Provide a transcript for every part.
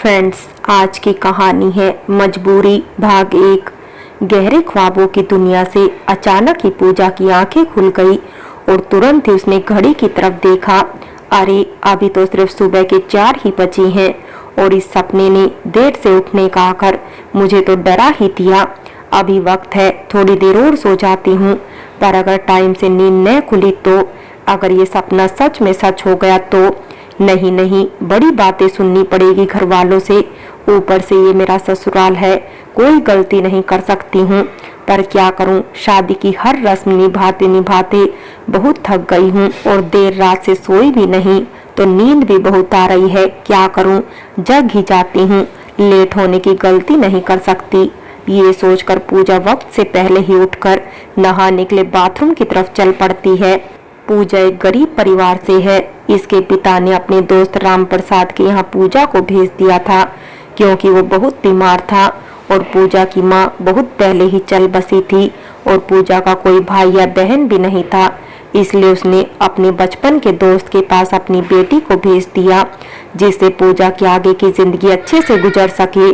Friends, आज की कहानी है मजबूरी भाग 1। गहरे ख्वाबों की दुनिया से अचानक ही पूजा की आंखें खुल गई और तुरंत ही उसने घड़ी की तरफ देखा। अरे, अभी तो सिर्फ सुबह के 4 ही बजे हैं और इस सपने ने देर से उठने का आकर मुझे तो डरा ही दिया। अभी वक्त है, थोड़ी देर और सो जाती हूँ, पर अगर टाइम से नींद न खुली तो, अगर ये सपना सच में सच हो गया तो नहीं नहीं, बड़ी बातें सुननी पड़ेगी घर वालों से। ऊपर से ये मेरा ससुराल है, कोई गलती नहीं कर सकती हूँ, पर क्या करूँ, शादी की हर रस्म निभाते निभाते बहुत थक गई हूँ और देर रात से सोई भी नहीं, तो नींद भी बहुत आ रही है। क्या करूँ, जग ही जाती हूँ, लेट होने की गलती नहीं कर सकती। ये सोचकर पूजा वक्त से पहले ही उठकर नहाने के लिए बाथरूम की तरफ चल पड़ती है। पूजा एक गरीब परिवार से है। इसके पिता ने अपने दोस्त राम प्रसाद के यहाँ पूजा को भेज दिया था, क्योंकि वो बहुत बीमार था और पूजा की माँ बहुत पहले ही चल बसी थी और पूजा का कोई भाई या बहन भी नहीं था। इसलिए उसने अपने बचपन के दोस्त के पास अपनी बेटी को भेज दिया, जिससे पूजा की आगे की जिंदगी अच्छे से गुजर सके।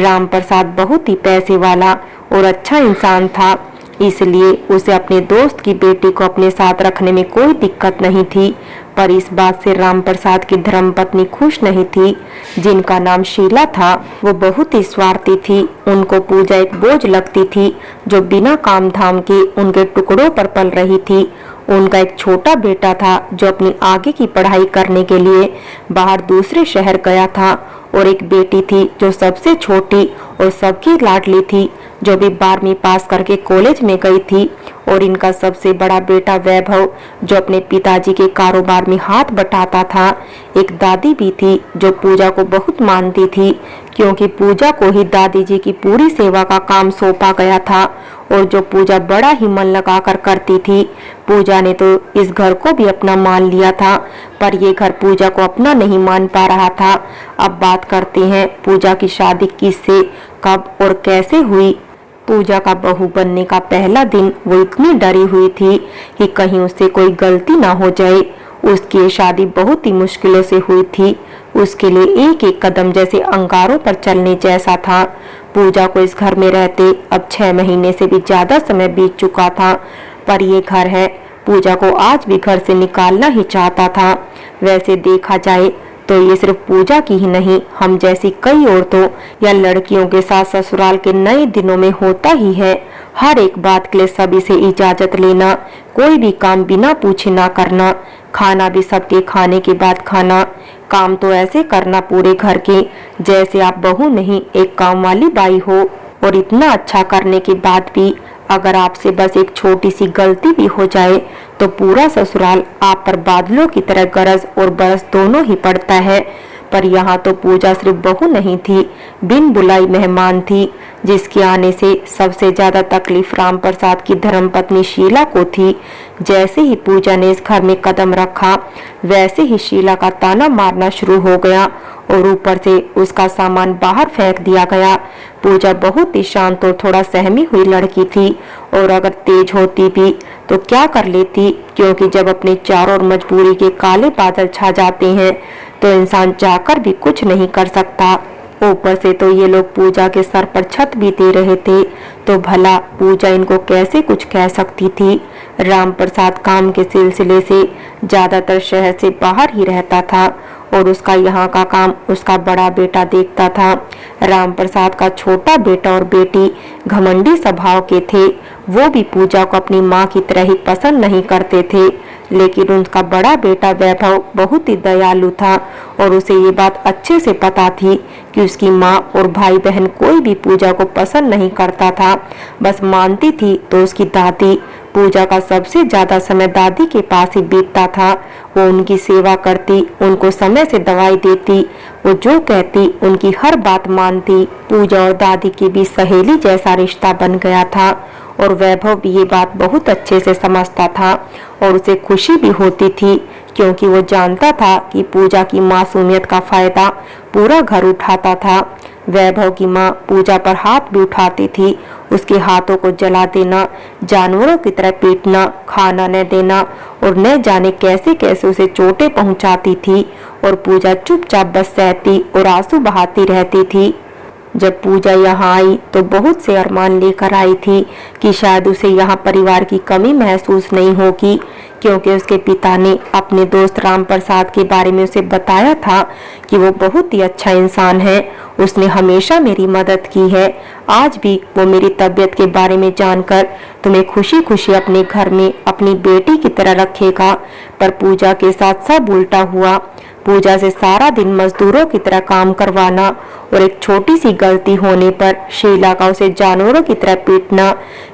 राम प्रसाद बहुत ही पैसे वाला और अच्छा इंसान था, इसलिए उसे अपने दोस्त की बेटी को अपने साथ रखने में कोई दिक्कत नहीं थी। पर इस बात से राम प्रसाद की धर्मपत्नी खुश नहीं थी, जिनका नाम शीला था। वो बहुत ही स्वार्थी थी। उनको पूजा एक बोझ लगती थी, जो बिना काम धाम के उनके टुकड़ों पर पल रही थी। उनका एक छोटा बेटा था, जो अपनी आगे की पढ़ाई करने के लिए बाहर दूसरे शहर गया था, और एक बेटी थी जो सबसे छोटी और सबकी लाडली थी, जो भी 12वीं पास करके कॉलेज में गई थी। और इनका सबसे बड़ा बेटा वैभव, जो अपने पिताजी के कारोबार में हाथ बटाता था। एक दादी भी थी, जो पूजा को बहुत मानती थी, क्योंकि पूजा को ही दादी जी की पूरी सेवा का काम सौंपा गया था और जो पूजा बड़ा ही मन लगाकर करती थी। पूजा ने तो इस घर को भी अपना मान लिया था, पर ये घर पूजा को अपना नहीं मान पा रहा था। अब बात करते हैं पूजा की शादी किससे, कब और कैसे हुई। पूजा का बहू बनने का पहला दिन वो इतनी डरी हुई थी कि कहीं उससे कोई गलती ना हो जाए। उसकी ये शादी बहुत ही मुश्किलों से हुई थी। उसके लिए एक एक कदम जैसे अंगारों पर चलने जैसा था। पूजा को इस घर में रहते अब 6 महीने से भी ज्यादा समय बीत चुका था, पर ये घर है, पूजा को आज भी घर से निकालना ही चाहता था। वैसे देखा जाए तो ये सिर्फ पूजा की ही नहीं, हम जैसी कई औरतों या लड़कियों के साथ ससुराल के नए दिनों में होता ही है। हर एक बात के लिए सभी से इजाजत लेना, कोई भी काम बिना पूछे ना करना, खाना भी सबके खाने के बाद खाना, काम तो ऐसे करना पूरे घर के जैसे आप बहू नहीं एक काम वाली बाई हो। और इतना अच्छा करने के बाद भी अगर आपसे बस एक छोटी सी गलती भी हो जाए तो पूरा ससुराल आप पर बादलों की तरह गरज और बरस दोनों ही पड़ता है। पर यहाँ तो पूजा सिर्फ बहू नहीं थी, बिन बुलाई मेहमान थी, जिसके आने से सबसे ज्यादा तकलीफ राम प्रसाद की धर्मपत्नी शीला को थी। जैसे ही पूजा ने इस घर में कदम रखा, वैसे ही शीला का ताना मारना शुरू हो गया और ऊपर से उसका सामान बाहर फेंक दिया गया। पूजा बहुत ही शांत और थोड़ा सहमी हुई लड़की थी, और अगर तेज होती भी तो क्या कर लेती, क्योंकि जब अपने चारों ओर मजबूरी के काले बादल छा जाते हैं तो इंसान चाहकर भी कुछ नहीं कर सकता। ऊपर से तो ये लोग पूजा के सर पर छत भी दे रहे थे, तो भला पूजा इनको कैसे कुछ कह सकती थी। राम प्रसाद काम के सिलसिले से ज्यादातर शहर से बाहर ही रहता था और उसका यहाँ का काम उसका बड़ा बेटा देखता था। राम प्रसाद का छोटा बेटा और बेटी घमंडी स्वभाव के थे। वो भी पूजा को अपनी माँ की तरह ही पसंद नहीं करते थे, लेकिन उनका बड़ा बेटा वैभव बहुत ही दयालु था और उसे ये बात अच्छे से पता थी कि उसकी माँ और भाई बहन कोई भी पूजा को पसंद नहीं करता था, बस मानती थी तो उसकी दादी। पूजा का सबसे ज्यादा समय दादी के पास ही बीतता था। वो उनकी सेवा करती, उनको समय से दवाई देती, वो जो कहती उनकी हर बात मानती। पूजा और दादी के बीच सहेली जैसा रिश्ता बन गया था और वैभव भी ये बात बहुत अच्छे से समझता था और उसे खुशी भी होती थी, क्योंकि वो जानता था कि पूजा की मासूमियत का फायदा पूरा घर उठाता था। वैभव की माँ पूजा पर हाथ भी उठाती थी, उसके हाथों को जला देना, जानवरों की तरह पीटना, खाना न देना और न जाने कैसे कैसे उसे चोटें पहुंचाती थी। और पूजा चुपचाप बस सहती और आंसू बहाती रहती थी। जब पूजा यहाँ आई तो बहुत से अरमान लेकर आई थी कि शायद उसे यहाँ परिवार की कमी महसूस नहीं होगी, क्योंकि उसके पिता ने अपने दोस्त राम प्रसाद के बारे में उसे बताया था कि वो बहुत ही अच्छा इंसान है। उसने हमेशा मेरी मदद की है। आज भी वो मेरी तबीयत के बारे में जानकर तुम्हें खुशी खुशी अपने घर में अपनी बेटी की तरह रखेगा। पर पूजा के साथ सब उल्टा हुआ। पूजा से सारा दिन मजदूरों की तरह काम करवाना और एक छोटी सी गलती होने पर शीला का उसे जानवरों की तरह पीटना।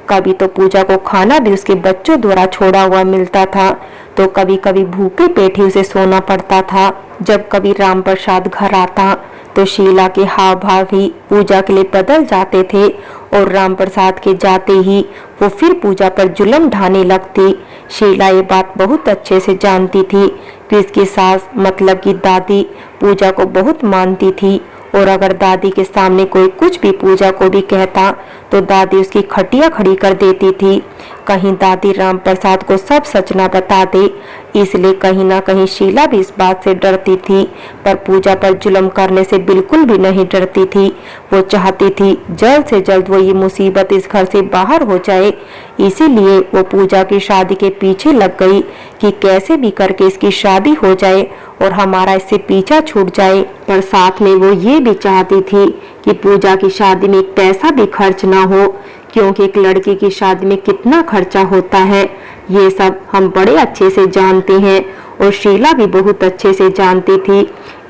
कभी तो पूजा को खाना भी उसके बच्चों द्वारा छोड़ा हुआ मिलता था, तो कभी कभी भूखे पेट ही उसे सोना पड़ता था। जब कभी राम प्रसाद घर आता तो शीला के हाव भाव ही पूजा के लिए बदल जाते थे और राम प्रसाद के जाते ही वो फिर पूजा पर जुल्म ढाने लगती। शीला ये बात बहुत अच्छे से जानती थी कि इसकी सास मतलब की दादी पूजा को बहुत मानती थी, और अगर दादी के सामने कोई कुछ भी पूजा को भी कहता तो दादी उसकी खटिया खड़ी कर देती थी। कहीं दादी राम प्रसाद को सब सच न बता दे, इसलिए कहीं ना कहीं शीला भी इस बात से डरती थी। पर पूजा पर जुल्म करने से बिल्कुल भी नहीं डरती थी। वो चाहती थी जल्द से जल्द वो ये मुसीबत इस घर से बाहर हो जाए। इसीलिए वो पूजा की शादी के पीछे लग गई कि कैसे भी करके इसकी शादी हो जाए और हमारा इससे पीछा छूट जाए। पर साथ में वो ये भी चाहती थी कि पूजा की शादी में एक पैसा भी खर्च ना हो, क्योंकि एक लड़की की शादी में कितना खर्चा होता है ये सब हम बड़े अच्छे से जानते हैं, और शीला भी बहुत अच्छे से जानती थी।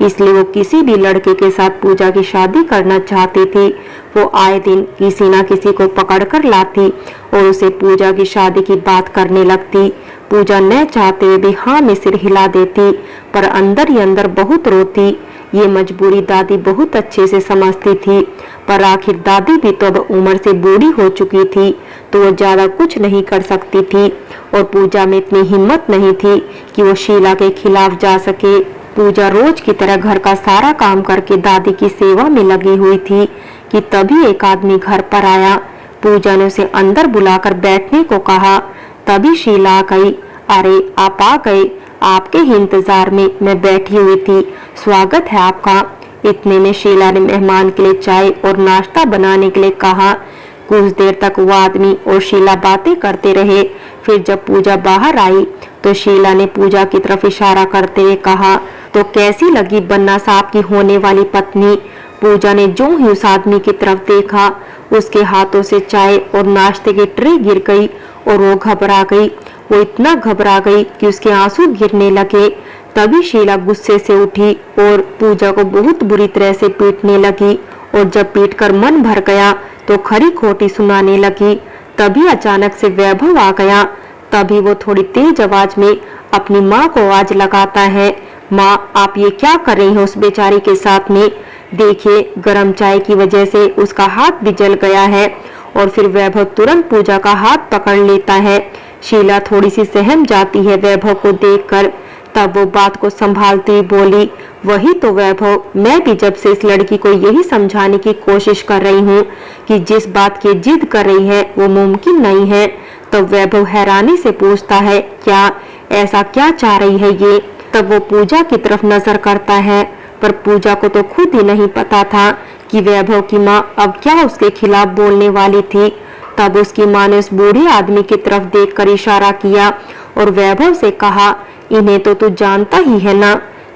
इसलिए वो किसी भी लड़के के साथ पूजा की शादी करना चाहती थी। वो आए दिन किसी न किसी को पकड़ कर लाती और उसे पूजा की शादी की बात करने लगती। पूजा न चाहते हुए भी हाँ में सिर हिला देती, पर अंदर ही अंदर बहुत रोती। ये मजबूरी दादी बहुत अच्छे से समझती थी, पर आखिर दादी भी तो अब उम्र से बूढ़ी हो चुकी थी, तो वो ज्यादा कुछ नहीं कर सकती थी। और पूजा में इतनी हिम्मत नहीं थी कि वो शीला के खिलाफ जा सके। पूजा रोज की तरह घर का सारा काम करके दादी की सेवा में लगी हुई थी कि तभी एक आदमी घर पर आया। पूजा ने उसे अंदर बुलाकर बैठने को कहा। तभी शीला आ गई। अरे आप आ गए, आपके ही इंतजार में मैं बैठी हुई थी, स्वागत है आपका। इतने में शीला ने मेहमान के लिए चाय और नाश्ता बनाने के लिए कहा। कुछ देर तक वो आदमी और शीला बातें करते रहे। फिर जब पूजा बाहर आई तो शीला ने पूजा की तरफ इशारा करते हुए कहा, तो कैसी लगी बन्ना साहब की होने वाली पत्नी। पूजा ने जो ही उस आदमी की तरफ देखा, उसके हाथों से चाय और नाश्ते की ट्रे गिर गई और वो घबरा गई। वो इतना घबरा गई कि उसके आंसू गिरने लगे। तभी शीला गुस्से से उठी और पूजा को बहुत बुरी तरह से पीटने लगी, और जब पीटकर मन भर गया तो खरी खोटी सुनाने लगी। तभी अचानक से वैभव आ गया। तभी वो थोड़ी तेज आवाज में अपनी माँ को आवाज लगाता है, माँ आप ये क्या कर रही हो उस बेचारी के साथ में। देखिए गरम चाय की वजह से उसका हाथ भी जल गया है। और फिर वैभव तुरंत पूजा का हाथ पकड़ लेता है। शीला थोड़ी सी सहम जाती है वैभव को देखकर। तब वो बात को संभालती हुई बोली, वही तो वैभव, मैं भी जब से इस लड़की को यही समझाने की कोशिश कर रही हूँ कि जिस बात की जिद कर रही है वो मुमकिन नहीं है। तब वैभव हैरानी से पूछता है, क्या ऐसा क्या चाह रही है ये। तब वो पूजा की तरफ नजर करता है, पर पूजा को तो खुद ही नहीं पता था कि वैभव की माँ अब क्या उसके खिलाफ बोलने वाली थी। तब उसकी माँ ने उस बूढ़े आदमी की तरफ देखकर इशारा किया और वैभव से कहा, इन्हें तो तू जानता ही है ना।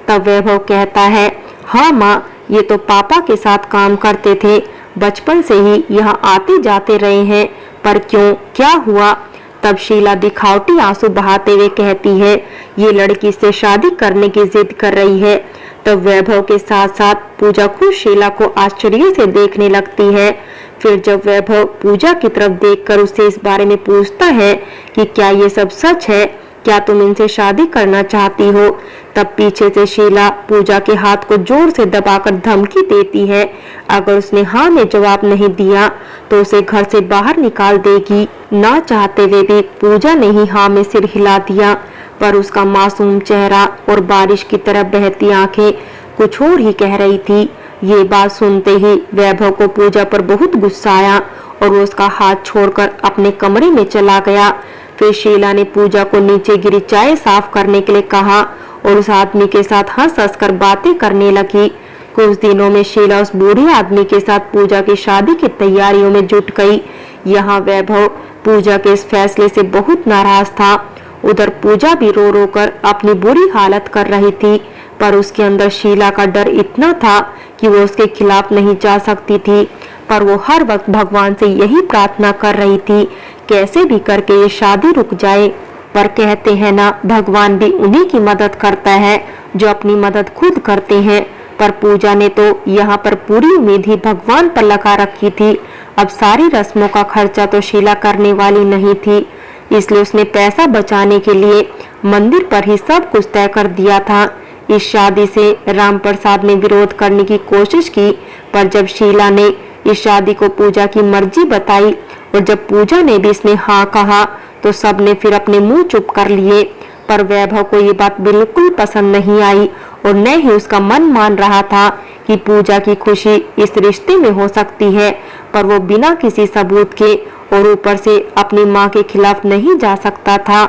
तब वैभव कहता है, हाँ माँ, ये तो पापा के साथ काम करते थे, बचपन से ही यहाँ आते जाते रहे हैं। पर क्यों, क्या हुआ। तब शीला दिखावटी आंसू बहाते हुए कहती है, ये लड़की से शादी करने की जिद कर रही है। तब वैभव के साथ साथ पूजा खुद शीला को आश्चर्य से देखने लगती है। फिर जब वैभव पूजा की तरफ देखकर उससे इस बारे में पूछता है कि क्या ये सब सच है, क्या तुम इनसे शादी करना चाहती हो, तब पीछे से शीला पूजा के हाथ को जोर से दबाकर धमकी देती है, अगर उसने हाँ में जवाब नहीं दिया तो उसे घर से बाहर निकाल देगी। ना चाहते हुए भी पूजा ने ही हाँ में सिर हिला दिया, पर उसका मासूम चेहरा और बारिश की तरह बहती आंखें कुछ और ही कह रही थी। ये बात सुनते ही वैभव को पूजा पर बहुत गुस्सा आया और वो उसका हाथ छोड़कर अपने कमरे में चला गया। फिर शीला ने पूजा को नीचे गिरी चाय साफ करने के लिए कहा और उस आदमी के साथ हंस हंस कर बातें करने लगी। कुछ दिनों में शीला उस बूढ़े आदमी के साथ पूजा की शादी की तैयारियों में जुट गई। यहाँ वैभव पूजा के इस फैसले से बहुत नाराज था। उधर पूजा भी रो रो कर अपनी बुरी हालत कर रही थी, पर उसके अंदर शीला का डर इतना था कि वो उसके खिलाफ नहीं जा सकती थी। पर वो हर वक्त भगवान से यही प्रार्थना कर रही थी, कैसे भी करके ये शादी रुक जाए। पर कहते हैं ना, भगवान भी उन्हीं की मदद करता है जो अपनी मदद खुद करते हैं। पर पूजा ने तो यहाँ पर पूरी उम्मीद ही भगवान पर लगा रखी थी। अब सारी रस्मों का खर्चा तो शीला करने वाली नहीं थी, इसलिए उसने पैसा बचाने के लिए मंदिर पर ही सब कुछ तय कर दिया था। इस शादी से राम प्रसाद ने विरोध करने की कोशिश की, पर जब शीला ने इस शादी को पूजा की मर्जी बताई और जब पूजा ने भी इसमें हाँ कहा तो सबने फिर अपने मुंह चुप कर लिए। पर वैभव को ये बात बिल्कुल पसंद नहीं आई और न ही उसका मन मान रहा था कि पूजा की खुशी इस रिश्ते में हो सकती है, पर वो बिना किसी सबूत के और ऊपर से अपनी माँ के खिलाफ नहीं जा सकता था।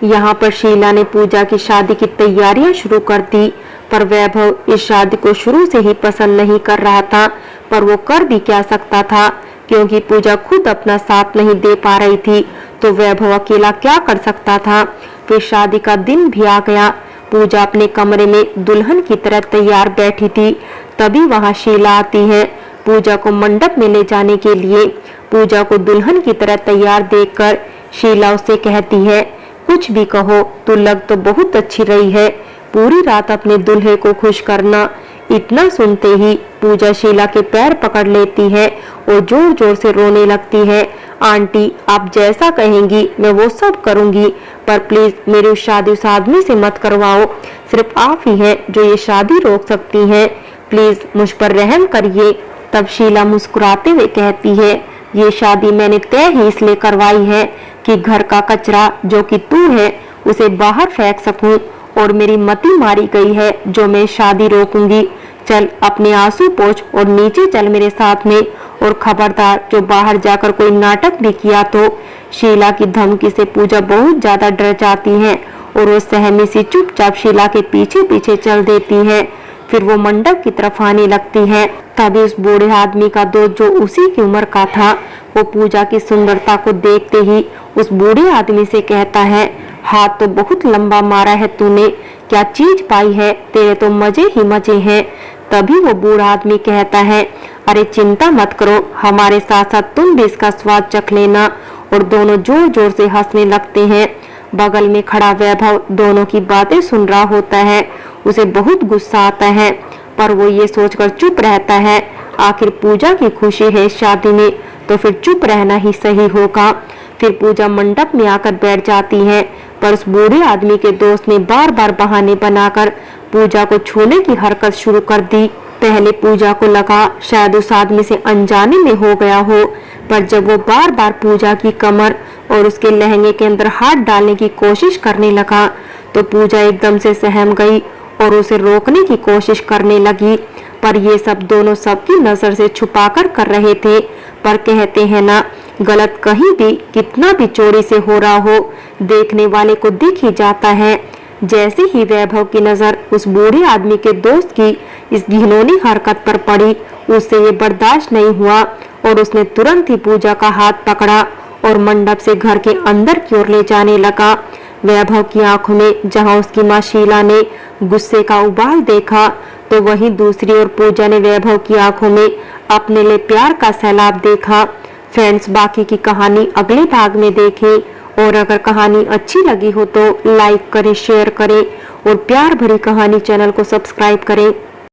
यहाँ पर शीला ने पूजा की शादी की तैयारियां शुरू कर दी, पर वैभव इस शादी को शुरू से ही पसंद नहीं कर रहा था। पर वो कर भी क्या सकता था, क्योंकि पूजा खुद अपना साथ नहीं दे पा रही थी, तो वैभव अकेला क्या कर सकता था। फिर शादी का दिन भी आ गया। पूजा अपने कमरे में दुल्हन की तरह तैयार बैठी थी, तभी वहाँ शीला आती है पूजा को मंडप में ले जाने के लिए। पूजा को दुल्हन की तरह तैयार देखकर शीला उससे कहती है, कुछ भी कहो, तू लग तो बहुत अच्छी रही है, पूरी रात अपने दूल्हे को खुश करना। इतना सुनते ही पूजा शीला के पैर पकड़ लेती है और जोर जोर से रोने लगती है। आंटी, आप जैसा कहेंगी मैं वो सब करूंगी, पर प्लीज मेरी उस शादी उस आदमी से मत करवाओ। सिर्फ आप ही हैं जो ये शादी रोक सकती हैं, प्लीज मुझ पर रहम करिए। तब शीला मुस्कुराते हुए कहती है, ये शादी मैंने तय ही इसलिए करवाई है कि घर का कचरा जो कि तू है उसे बाहर फेंक सकूं, और मेरी मति मारी गई है जो मैं शादी रोकूंगी। चल अपने आंसू पोंछ और नीचे चल मेरे साथ में, और खबरदार जो बाहर जाकर कोई नाटक भी किया तो। शीला की धमकी से पूजा बहुत ज्यादा डर जाती है और वो सहमी सी चुपचाप शीला के पीछे पीछे चल देती है। फिर वो मंडप की तरफ आने लगती है। तभी उस बूढ़े आदमी का दोस्त जो उसी की उम्र का था, वो पूजा की सुंदरता को देखते ही उस बूढ़े आदमी से कहता है, हाथ तो बहुत लंबा मारा है तूने, क्या चीज पाई है, तेरे तो मजे ही मजे हैं। तभी वो बूढ़ा आदमी कहता है, अरे चिंता मत करो, हमारे साथ साथ तुम भी इसका स्वाद चख लेना। और दोनों जोर जोर से हंसने लगते हैं। बगल में खड़ा वैभव दोनों की बातें सुन रहा होता है। उसे बहुत गुस्सा आता है, पर वो ये सोचकर चुप रहता है, आखिर पूजा की खुशी है शादी में, तो फिर चुप रहना ही सही होगा। फिर पूजा मंडप में आकर बैठ जाती है, पर उस बूढ़े आदमी के दोस्त ने बार बार बहाने बनाकर पूजा को छूने की हरकत शुरू कर दी। पहले पूजा को लगा शायद उस आदमी से अनजाने में हो गया हो, पर जब वो बार बार पूजा की कमर और उसके लहंगे के अंदर हाथ डालने की कोशिश करने लगा, तो पूजा एकदम से सहम गई और उसे रोकने की कोशिश करने लगी। पर ये सब दोनों सबकी नजर से छुपाकर कर रहे थे। पर कहते हैं ना, गलत कहीं भी कितना भी चोरी से हो रहा हो, देखने वाले को दिख ही जाता है। जैसे ही वैभव की नजर उस बूढ़े आदमी के दोस्त की इस घिनौनी हरकत पर पड़ी, उससे ये बर्दाश्त नहीं हुआ और उसने तुरंत ही पूजा का हाथ पकड़ा और मंडप से घर के अंदर की ओर ले जाने लगा। वैभव की आंखों में जहां उसकी मां शीला ने गुस्से का उबाल देखा, तो वहीं दूसरी ओर पूजा ने वैभव की आंखों में अपने लिए प्यार का सैलाब देखा। फ्रेंड्स, बाकी की कहानी अगले भाग में देखें, और अगर कहानी अच्छी लगी हो तो लाइक करें, शेयर करें और प्यार भरी कहानी चैनल को सब्सक्राइब करें।